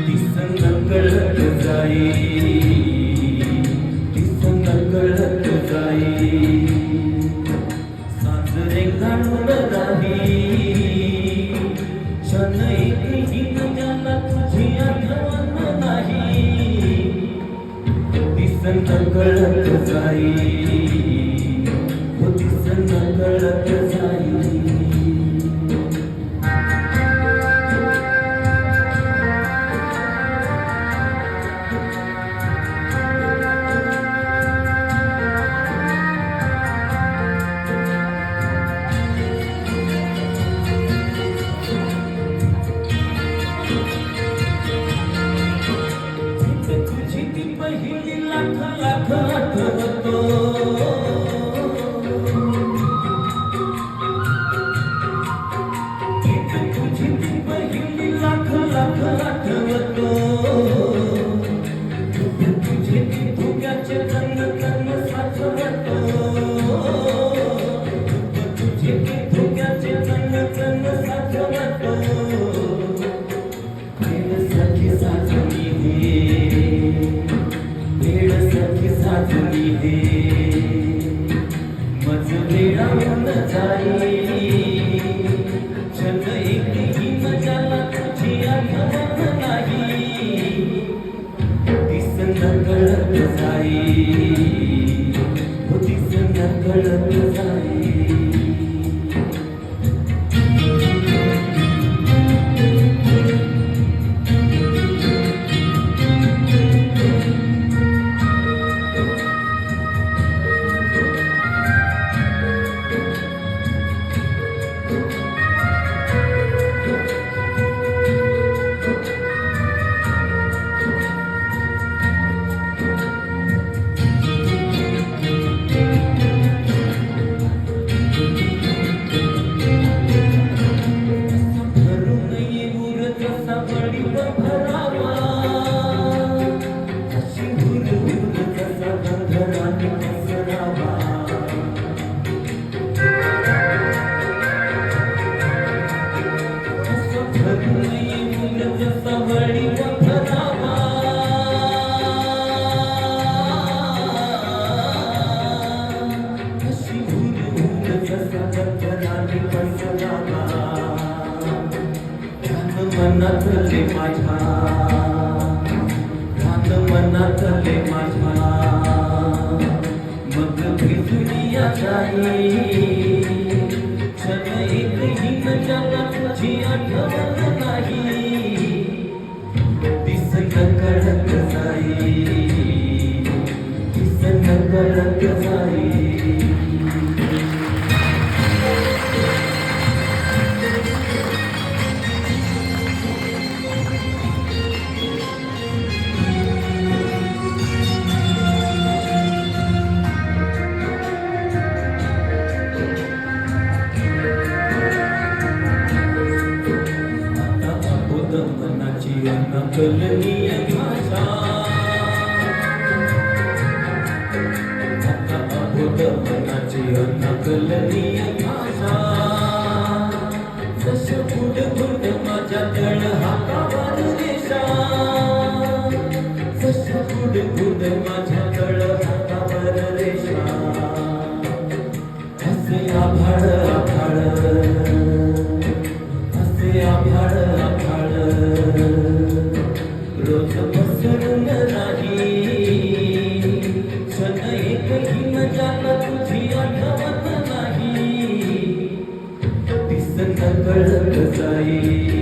दिसन कळत जाई, दिसन कळत जाई, साजरे काढून राही क्षण एकही ज्याला तुझी आठवण नाही. दिसन कळत जाई, हो दिसन कळत जाई. पहिली लाख लाख आठवतो, तुझी ती पहिली लाख लाख आठवतो, तुझे ती धुक्याचे तन तन साठवतो, तुझे ती धुक्याचे तन तन साठवतो. प्रेमासाठी साजली साजली दे मज वेळावून जाई, क्षण एकही मजाला तुझी आठवण नाही. दिसन कळत जाई, हो दिसन कळत जाई. मनातले माझ्या, रात मनातले माझ्या, मग दुनिया जाई, क्षण एकही ज्याला तुझी आठवण नाही. दिसन कळत जाई, दिसन कळत जाई. मनाची नकलनीय भाषा, आता अबोध मनाची नकलनीय भाषा. जस गुड गुड माझ्या तळ हातावर रेषा, जस गुड गुड माझ्या तळ हातावर रेषा. असे आभाळ आभाळ, असे आभाळ आभाळ, रोज पसरून राही, क्षण एकही मजाला तुझी आठवण नाही. दिसन कळत जाई.